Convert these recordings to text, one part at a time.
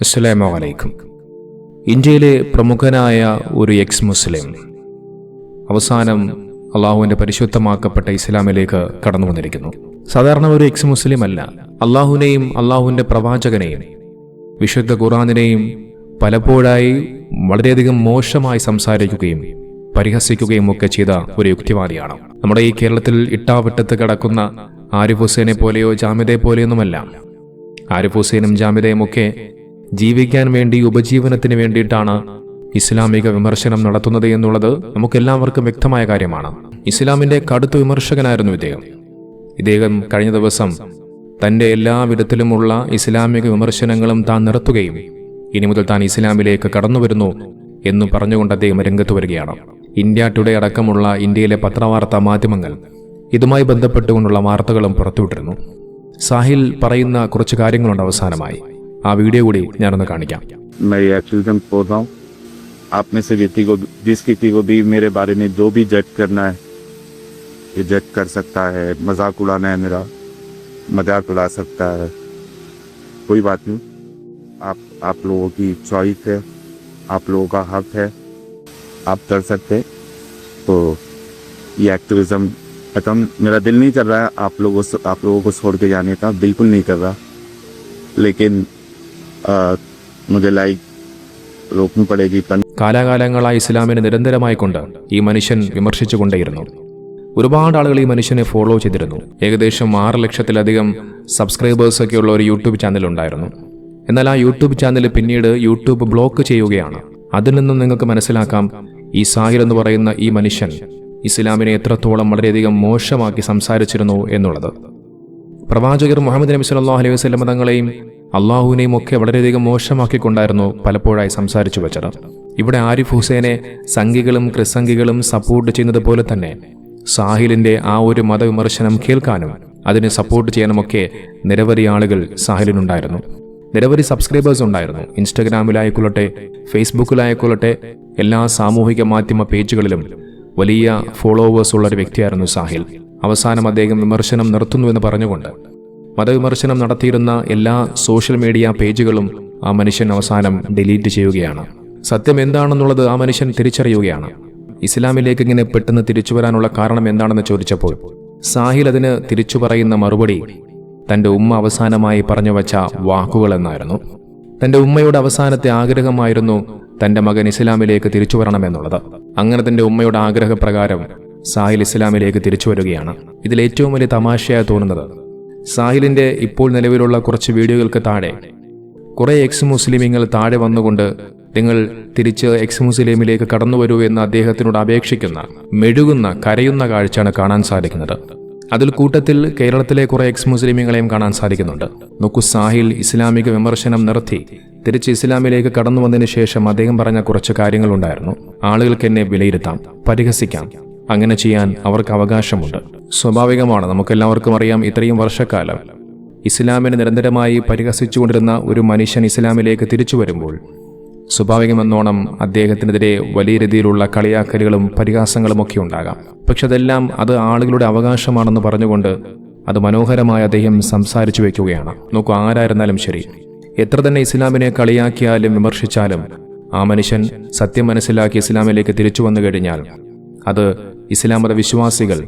അസ്സലാമു അലൈക്കും. ഇന്ത്യയിലെ പ്രമുഖനായ ഒരു എക്സ് മുസ്ലിം അവസാനം അള്ളാഹുവിൻ്റെ പരിശുദ്ധമാക്കപ്പെട്ട ഇസ്ലാമിലേക്ക് കടന്നു വന്നിരിക്കുന്നു. സാധാരണ ഒരു എക്സ് മുസ്ലിം അല്ല, അള്ളാഹുവിനെയും അള്ളാഹുവിൻ്റെ പ്രവാചകനെയും വിശുദ്ധ ഖുർആനിനെയും പലപ്പോഴായി വളരെയധികം മോശമായി സംസാരിക്കുകയും പരിഹസിക്കുകയും ഒക്കെ ചെയ്ത ഒരു യുക്തിവാദിയാണ്. നമ്മുടെ ഈ കേരളത്തിൽ ഇട്ടാവട്ടത്ത് കിടക്കുന്ന ആരിഫ് ഹുസൈനെ പോലെയോ ജാമിദയെ പോലെയൊന്നുമല്ല. ആരിഫ് ഹുസൈനും ജാമിദയും ഒക്കെ ജീവിക്കാൻ വേണ്ടി, ഉപജീവനത്തിന് വേണ്ടിയിട്ടാണ് ഇസ്ലാമിക വിമർശനം നടത്തുന്നത് എന്നുള്ളത് നമുക്കെല്ലാവർക്കും വ്യക്തമായ കാര്യമാണ്. ഇസ്ലാമിന്റെ കടുത്ത വിമർശകനായിരുന്നു ഇദ്ദേഹം കഴിഞ്ഞ ദിവസം തന്റെ എല്ലാ വിധത്തിലുമുള്ള ഇസ്ലാമിക വിമർശനങ്ങളും താൻ നിർത്തുകയും ഇനി മുതൽ താൻ ഇസ്ലാമിലേക്ക് കടന്നു വരുന്നു എന്ന് പറഞ്ഞുകൊണ്ട് അദ്ദേഹം രംഗത്ത് വരികയാണ്. ഇന്ത്യ ടുഡേ അടക്കമുള്ള ഇന്ത്യയിലെ പത്രവാർത്താ മാധ്യമങ്ങൾ ഇതുമായി ബന്ധപ്പെട്ടുകൊണ്ടുള്ള വാർത്തകളും പുറത്തുവിട്ടിരുന്നു. സാഹിൽ പറയുന്ന കുറച്ച് കാര്യങ്ങളുണ്ട്. അവസാനമായി ആ വീഡിയോ കൂടി ഞാനൊന്ന് കാണിക്കാം. आप में से व्यक्ति को जिस किसी को भी मेरे बारे में जो भी जज करना है ये जज कर सकता है. मजाक उड़ाना है मेरा मजाक उड़ा सकता है, कोई बात नहीं. आप लोगों की चॉइस है, आप लोगों का हक है, आप कर सकते. तो ये एक्टिविज्म खत्म. मेरा दिल नहीं कर रहा है आप लोगों को छोड़ के जाने का, बिल्कुल नहीं कर रहा. लेकिन मुझे लाइक रोकनी पड़ेगी. കാലാകാലങ്ങളായി ഇസ്ലാമിനെ നിരന്തരമായി കൊണ്ട് ഈ മനുഷ്യൻ വിമർശിച്ചുകൊണ്ടേയിരുന്നു. ഒരുപാട് ആളുകൾ ഈ മനുഷ്യനെ ഫോളോ ചെയ്തിരുന്നു. ഏകദേശം 6 ലക്ഷത്തിലധികം സബ്സ്ക്രൈബേഴ്സൊക്കെ ഉള്ള ഒരു യൂട്യൂബ് ചാനൽ ഉണ്ടായിരുന്നു. എന്നാൽ ആ യൂട്യൂബ് ചാനൽ പിന്നീട് യൂട്യൂബ് ബ്ലോക്ക് ചെയ്യുകയാണ്. അതിൽ നിന്നും നിങ്ങൾക്ക് മനസ്സിലാക്കാം ഈ സാഹിൽ എന്ന് പറയുന്ന ഈ മനുഷ്യൻ ഇസ്ലാമിനെ എത്രത്തോളം വളരെയധികം മോശമാക്കി സംസാരിച്ചിരുന്നു എന്നുള്ളത്. പ്രവാചകർ മുഹമ്മദ് നബി സല്ലല്ലാഹു അലൈഹി വസല്ലം തങ്ങളെയും അള്ളാഹുവിനെയും ഒക്കെ വളരെയധികം മോശമാക്കിക്കൊണ്ടായിരുന്നു പലപ്പോഴായി സംസാരിച്ചു വെച്ചത്. ഇവിടെ ആരിഫ് ഹുസൈനെ സംഘികളും ക്രിസംഘികളും സപ്പോർട്ട് ചെയ്യുന്നത് പോലെ തന്നെ സാഹിലിന്റെ ആ ഒരു മതവിമർശനം കേൾക്കാനും അതിനെ സപ്പോർട്ട് ചെയ്യാനുമൊക്കെ നിരവധി ആളുകൾ സാഹിലിനുണ്ടായിരുന്നു. നിരവധി സബ്സ്ക്രൈബേഴ്സ് ഉണ്ടായിരുന്നു. ഇൻസ്റ്റഗ്രാമിലായിക്കൊള്ളട്ടെ, ഫേസ്ബുക്കിലായിക്കൊള്ളട്ടെ, എല്ലാ സാമൂഹിക മാധ്യമ പേജുകളിലും വലിയ ഫോളോവേഴ്സ് ഉള്ള ഒരു വ്യക്തിയായിരുന്നു സാഹിൽ. അവസാനം അദ്ദേഹം വിമർശനം നിർത്തുന്നുവെന്ന് പറഞ്ഞുകൊണ്ട് മതവിമർശനം നടത്തിയിരുന്ന എല്ലാ സോഷ്യൽ മീഡിയ പേജുകളും ആ മനുഷ്യൻ അവസാനം ഡിലീറ്റ് ചെയ്യുകയാണ്. സത്യം എന്താണെന്നുള്ളത് ആ മനുഷ്യൻ തിരിച്ചറിയുകയാണ്. ഇസ്ലാമിലേക്ക് ഇങ്ങനെ പെട്ടെന്ന് തിരിച്ചു വരാനുള്ള കാരണം എന്താണെന്ന് ചോദിച്ചപ്പോൾ സാഹിൽ അതിന് തിരിച്ചു പറയുന്ന മറുപടി തന്റെ ഉമ്മ അവസാനമായി പറഞ്ഞു വച്ച വാക്കുകൾ എന്നായിരുന്നു. തന്റെ ഉമ്മയുടെ അവസാനത്തെ ആഗ്രഹമായിരുന്നു തന്റെ മകൻ ഇസ്ലാമിലേക്ക് തിരിച്ചു വരണമെന്നുള്ളത്. അങ്ങനെ തന്റെ ഉമ്മയുടെ ആഗ്രഹപ്രകാരം സാഹിൽ ഇസ്ലാമിലേക്ക് തിരിച്ചു വരികയാണ്. ഇതിൽ ഏറ്റവും വലിയ തമാശയായി തോന്നുന്നത് സാഹിലിന്റെ ഇപ്പോൾ നിലവിലുള്ള കുറച്ച് വീഡിയോകൾക്ക് താഴെ കുറെ എക്സ് മുസ്ലിമീങ്ങൾ താഴെ വന്നുകൊണ്ട് നിങ്ങൾ തിരിച്ച് എക്സ് മുസ്ലിമിലേക്ക് കടന്നു വരൂ എന്ന് അദ്ദേഹത്തിനോട് അപേക്ഷിക്കുന്ന, മെഴുകുന്ന, കരയുന്ന കാഴ്ചയാണ് കാണാൻ സാധിക്കുന്നത്. അതിൽ കൂട്ടത്തിൽ കേരളത്തിലെ കുറെ എക്സ് മുസ്ലിമീങ്ങളെയും കാണാൻ സാധിക്കുന്നുണ്ട്. നോക്കൂ, സാഹിൽ ഇസ്ലാമിക വിമർശനം നിർത്തി തിരിച്ച് ഇസ്ലാമിലേക്ക് കടന്നു വന്നതിന് ശേഷം അദ്ദേഹം പറഞ്ഞ കുറച്ച് കാര്യങ്ങളുണ്ടായിരുന്നു. ആളുകൾക്ക് എന്നെ വിലയിരുത്താം, പരിഹസിക്കാം, അങ്ങനെ ചെയ്യാൻ അവർക്ക് അവകാശമുണ്ട്. സ്വാഭാവികമാണ്. നമുക്കെല്ലാവർക്കും അറിയാം, ഇത്രയും വർഷക്കാലം ഇസ്ലാമിനെ നിരന്തരമായി പരിഹസിച്ചുകൊണ്ടിരുന്ന ഒരു മനുഷ്യൻ ഇസ്ലാമിലേക്ക് തിരിച്ചു വരുമ്പോൾ സ്വാഭാവികമെന്നോണം അദ്ദേഹത്തിനെതിരെ വലിയ രീതിയിലുള്ള കളിയാക്കലുകളും പരിഹാസങ്ങളും ഒക്കെ ഉണ്ടാകാം. പക്ഷെ അതെല്ലാം അത് ആളുകളുടെ അവകാശമാണെന്ന് പറഞ്ഞുകൊണ്ട് അത് മനോഹരമായി അദ്ദേഹം സംസാരിച്ചു വയ്ക്കുകയാണ്. നോക്കൂ, ആരായിരുന്നാലും ശരി, എത്ര തന്നെ ഇസ്ലാമിനെ കളിയാക്കിയാലും വിമർശിച്ചാലും ആ മനുഷ്യൻ സത്യം മനസ്സിലാക്കി ഇസ്ലാമിലേക്ക് തിരിച്ചു വന്നു കഴിഞ്ഞാൽ അത് ഇസ്ലാം മത വിശ്വാസികൾ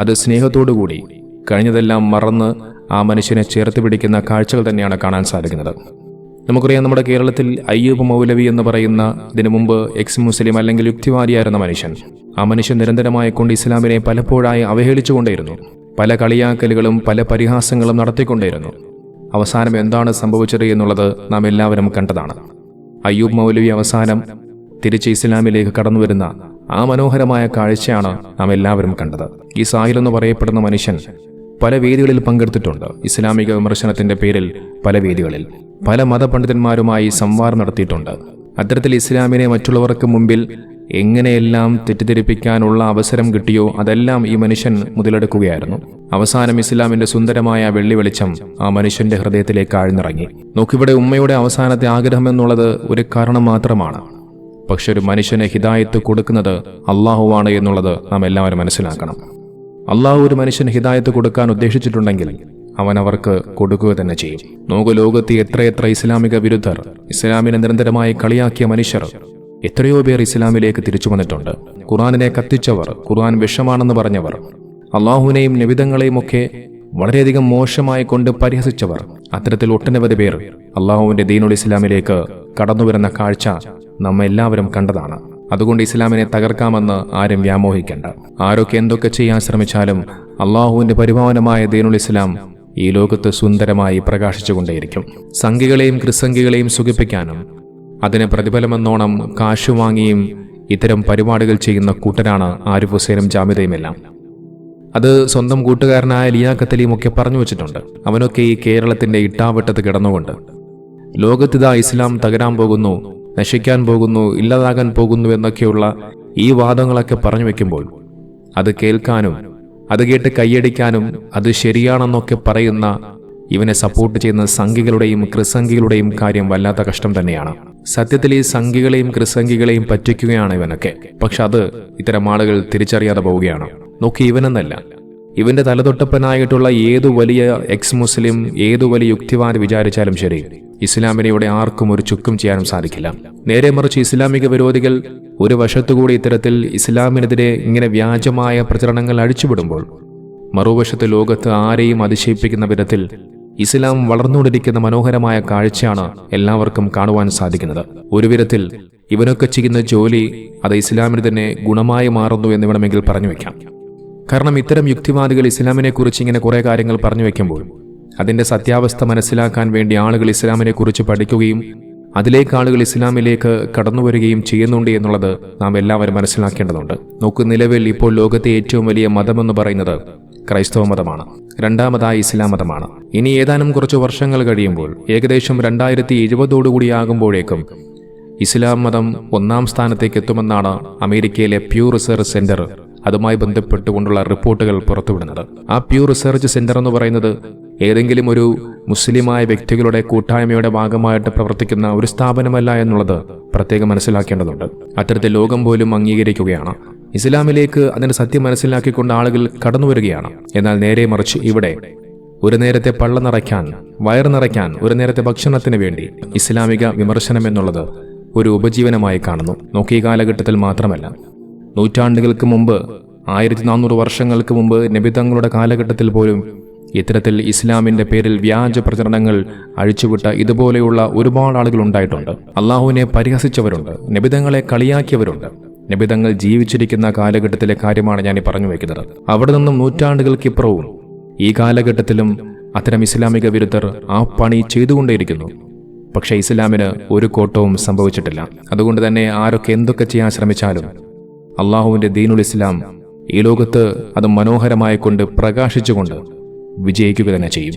അത് സ്നേഹത്തോടുകൂടി കഴിഞ്ഞതെല്ലാം മറന്ന് ആ മനുഷ്യനെ ചേർത്ത് പിടിക്കുന്ന കാഴ്ചകൾ തന്നെയാണ് കാണാൻ സാധിക്കുന്നത്. നമുക്കറിയാം, നമ്മുടെ കേരളത്തിൽ അയ്യൂബ് മൗലവി എന്ന് പറയുന്ന ഇതിനു മുമ്പ് എക്സ് മുസ്ലിം അല്ലെങ്കിൽ യുക്തിവാദിയായിരുന്ന മനുഷ്യൻ, ആ മനുഷ്യൻ നിരന്തരമായി കൊണ്ട് ഇസ്ലാമിനെ പലപ്പോഴായി അവഹേളിച്ചുകൊണ്ടേയിരുന്നു. പല കളിയാക്കലുകളും പല പരിഹാസങ്ങളും നടത്തിക്കൊണ്ടേയിരുന്നു. അവസാനം എന്താണ് സംഭവിച്ചത് എന്നുള്ളത് നാം എല്ലാവരും കണ്ടതാണ്. അയ്യൂബ് മൗലവി അവസാനം തിരിച്ച് ഇസ്ലാമിലേക്ക് കടന്നു വരുന്ന ആ മനോഹരമായ കാഴ്ചയാണ് നാം എല്ലാവരും കണ്ടത്. ഈ സാഹിൽ എന്ന് പറയപ്പെടുന്ന മനുഷ്യൻ പല വേദികളിൽ പങ്കെടുത്തിട്ടുണ്ട്. ഇസ്ലാമിക വിമർശനത്തിന്റെ പേരിൽ പല വേദികളിൽ പല മതപണ്ഡിതന്മാരുമായി സംവാദം നടത്തിയിട്ടുണ്ട്. അത്തരത്തിൽ ഇസ്ലാമിനെ മറ്റുള്ളവർക്ക് മുമ്പിൽ എങ്ങനെയെല്ലാം തെറ്റിദ്ധരിപ്പിക്കാനുള്ള അവസരം കിട്ടിയോ അതെല്ലാം ഈ മനുഷ്യൻ മുതലെടുക്കുകയായിരുന്നു. അവസാനം ഇസ്ലാമിന്റെ സുന്ദരമായ വെള്ളി വെളിച്ചം ആ മനുഷ്യന്റെ ഹൃദയത്തിലേക്ക് ആഴ്ന്നിറങ്ങി. നോക്കിവിടെ ഉമ്മയുടെ അവസാനത്തെ ആഗ്രഹം എന്നുള്ളത് ഒരു കാരണം മാത്രമാണ്. പക്ഷെ ഒരു മനുഷ്യന് ഹിദായത്ത് കൊടുക്കുന്നത് അള്ളാഹുവാണ് എന്നുള്ളത് നാം എല്ലാവരും മനസ്സിലാക്കണം. അള്ളാഹു ഒരു മനുഷ്യന് ഹിദായത്ത് കൊടുക്കാൻ ഉദ്ദേശിച്ചിട്ടുണ്ടെങ്കിൽ അവൻ അവർക്ക് കൊടുക്കുക തന്നെ ചെയ്യും. നോക്കൂ, ലോകത്ത് എത്രയെത്ര ഇസ്ലാമിക വിരുദ്ധർ, ഇസ്ലാമിനെ നിരന്തരമായി കളിയാക്കിയ മനുഷ്യർ, എത്രയോ പേർ ഇസ്ലാമിലേക്ക് തിരിച്ചു വന്നിട്ടുണ്ട്. ഖുർആനിനെ കത്തിച്ചവർ, ഖുർആൻ വിഷമാണെന്ന് പറഞ്ഞവർ, അള്ളാഹുവിനെയും നബിതങ്ങളെയും ഒക്കെ വളരെയധികം മോശമായി കൊണ്ട് പരിഹസിച്ചവർ, അത്തരത്തിൽ ഒട്ടനവധി പേർ അള്ളാഹുവിന്റെ ദീനുൽ ഇസ്ലാമിലേക്ക് കടന്നുവരുന്ന കാഴ്ച നമ്മെല്ലാവരും കണ്ടതാണ്. അതുകൊണ്ട് ഇസ്ലാമിനെ തകർക്കാമെന്ന് ആരും വ്യാമോഹിക്കേണ്ട. ആരൊക്കെ എന്തൊക്കെ ചെയ്യാൻ ശ്രമിച്ചാലും അള്ളാഹുവിന്റെ പരിപാവനമായ ദീനുൽ ഇസ്ലാം ഈ ലോകത്ത് സുന്ദരമായി പ്രകാശിച്ചുകൊണ്ടേയിരിക്കും. സംഘികളെയും ക്രിസംഘികളെയും സുഖിപ്പിക്കാനും അതിന് പ്രതിഫലമെന്നോണം കാശു വാങ്ങിയും ഇത്തരം പരിപാടികൾ ചെയ്യുന്ന കൂട്ടരാണ് ആരിഫ് ഹുസൈനും ജാമിദയുമെല്ലാം. അത് സ്വന്തം കൂട്ടുകാരനായ ലിയാഖത്തലിയും ഒക്കെ പറഞ്ഞു വച്ചിട്ടുണ്ട്. അവനൊക്കെ ഈ കേരളത്തിന്റെ ഇട്ടാവട്ടത്ത് കിടന്നുകൊണ്ട് ലോകത്തിതാ ഇസ്ലാം തകരാൻ പോകുന്നു, നശിക്കാൻ പോകുന്നു, ഇല്ലാതാകാൻ പോകുന്നു എന്നൊക്കെയുള്ള ഈ വാദങ്ങളൊക്കെ പറഞ്ഞു വെക്കുമ്പോൾ അത് കേൾക്കാനും അത് കേട്ട് കൈയടിക്കാനും അത് ശരിയാണെന്നൊക്കെ പറയുന്ന ഇവനെ സപ്പോർട്ട് ചെയ്യുന്ന സംഘികളുടെയും ക്രിസംഘികളുടെയും കാര്യം വല്ലാത്ത കഷ്ടം തന്നെയാണ്. സത്യത്തിൽ ഈ സംഘികളെയും ക്രിസംഘികളെയും പറ്റിക്കുകയാണ് ഇവനൊക്കെ. പക്ഷെ അത് ഇത്തരം ആളുകൾ തിരിച്ചറിയാതെ പോവുകയാണ്. നോക്കി, ഇവനെന്നല്ല, ഇവന്റെ തലതൊട്ടപ്പനായിട്ടുള്ള ഏതു വലിയ എക്സ് മുസ്ലിം, ഏതു വലിയ യുക്തിവാദി വിചാരിച്ചാലും ശരി, ഇസ്ലാമിനെ ഇവിടെ ആർക്കും ഒരു ചുക്കും ചെയ്യാനും സാധിക്കില്ല. നേരെ മറിച്ച് ഇസ്ലാമിക വിരോധികൾ ഒരു വശത്തുകൂടി ഇത്തരത്തിൽ ഇസ്ലാമിനെതിരെ ഇങ്ങനെ വ്യാജമായ പ്രചരണങ്ങൾ അഴിച്ചുവിടുമ്പോൾ, മറുവശത്ത് ലോകത്ത് ആരെയും അതിശയിപ്പിക്കുന്ന വിധത്തിൽ ഇസ്ലാം വളർന്നുകൊണ്ടിരിക്കുന്ന മനോഹരമായ കാഴ്ചയാണ് എല്ലാവർക്കും കാണുവാൻ സാധിക്കുന്നത്. ഒരു വിധത്തിൽ ഇവനൊക്കെ ചെയ്യുന്ന ജോലി അത് ഇസ്ലാമിന് തന്നെ ഗുണമായി മാറുന്നു എന്ന് വേണമെങ്കിൽ പറഞ്ഞു വെക്കാം. കാരണം ഇത്തരം യുക്തിവാദികൾ ഇസ്ലാമിനെ കുറിച്ച് ഇങ്ങനെ കുറെ കാര്യങ്ങൾ പറഞ്ഞു വെക്കുമ്പോൾ അതിന്റെ സത്യാവസ്ഥ മനസ്സിലാക്കാൻ വേണ്ടി ആളുകൾ ഇസ്ലാമിനെ കുറിച്ച് പഠിക്കുകയും അതിലേക്ക് ആളുകൾ ഇസ്ലാമിലേക്ക് കടന്നുവരികയും ചെയ്യുന്നുണ്ട് എന്നുള്ളത് നാം എല്ലാവരും മനസ്സിലാക്കേണ്ടതുണ്ട്. നോക്കൂ, നിലവിൽ ഇപ്പോൾ ലോകത്തെ ഏറ്റവും വലിയ മതമെന്ന് പറയുന്നത് ക്രൈസ്തവ മതമാണ്. രണ്ടാമതായി ഇസ്ലാം മതമാണ്. ഇനി ഏതാനും കുറച്ച് വർഷങ്ങൾ കഴിയുമ്പോൾ, ഏകദേശം 2070 ആകുമ്പോഴേക്കും ഇസ്ലാം മതം 1-ാം സ്ഥാനത്തേക്ക് എത്തുമെന്നാണ് അമേരിക്കയിലെ പ്യൂ റിസർച്ച് സെന്റർ അതുമായി ബന്ധപ്പെട്ടുകൊണ്ടുള്ള റിപ്പോർട്ടുകൾ പുറത്തുവിടുന്നത്. ആ പ്യൂ റിസർച്ച് സെന്റർ എന്ന് പറയുന്നത് ഏതെങ്കിലും ഒരു മുസ്ലിമായ വ്യക്തികളുടെ കൂട്ടായ്മയുടെ ഭാഗമായിട്ട് പ്രവർത്തിക്കുന്ന ഒരു സ്ഥാപനമല്ല എന്നുള്ളത് പ്രത്യേകം മനസ്സിലാക്കേണ്ടതുണ്ട്. അത്തരത്തിൽ ലോകം പോലും അംഗീകരിക്കുകയാണ്. ഇസ്ലാമിലേക്ക് അതിന്റെ സത്യം മനസ്സിലാക്കിക്കൊണ്ട് ആളുകൾ കടന്നുവരികയാണ്. എന്നാൽ നേരെ മറിച്ച് ഇവിടെ ഒരു നേരത്തെ പള്ള നിറയ്ക്കാൻ, വയറ് നിറയ്ക്കാൻ, ഒരു നേരത്തെ ഭക്ഷണത്തിന് വേണ്ടി ഇസ്ലാമിക വിമർശനം എന്നുള്ളത് ഒരു ഉപജീവനമായി കാണുന്നു. നോക്കി, ഈ കാലഘട്ടത്തിൽ മാത്രമല്ല, നൂറ്റാണ്ടുകൾക്ക് മുമ്പ്, 1400 വർഷങ്ങൾക്ക് മുമ്പ് നബിതങ്ങളുടെ കാലഘട്ടത്തിൽ പോലും ഇത്തരത്തിൽ ഇസ്ലാമിന്റെ പേരിൽ വ്യാജ പ്രചരണങ്ങൾ അഴിച്ചുവിട്ട ഇതുപോലെയുള്ള ഒരുപാട് ആളുകൾ ഉണ്ടായിട്ടുണ്ട്. അള്ളാഹുവിനെ പരിഹസിച്ചവരുണ്ട്, നബിതങ്ങളെ കളിയാക്കിയവരുണ്ട്. നബിതങ്ങൾ ജീവിച്ചിരിക്കുന്ന കാലഘട്ടത്തിലെ കാര്യമാണ് ഞാൻ പറഞ്ഞു വയ്ക്കുന്നത്. അവിടെ നിന്നും നൂറ്റാണ്ടുകൾക്കിപ്പുറവും ഈ കാലഘട്ടത്തിലും അത്തരം ഇസ്ലാമിക വിരുദ്ധർ ആ പണി ചെയ്തുകൊണ്ടേയിരിക്കുന്നു. പക്ഷേ ഇസ്ലാമിന് ഒരു കോട്ടവും സംഭവിച്ചിട്ടില്ല. അതുകൊണ്ട് തന്നെ ആരൊക്കെ എന്തൊക്കെ ചെയ്യാൻ ശ്രമിച്ചാലും അള്ളാഹുവിന്റെ ദീനുൽ ഇസ്ലാം ഈ ലോകത്ത് അത് മനോഹരമായി കൊണ്ട് പ്രകാശിച്ചുകൊണ്ട് വിജയിക്കുക തന്നെ ചെയ്യും.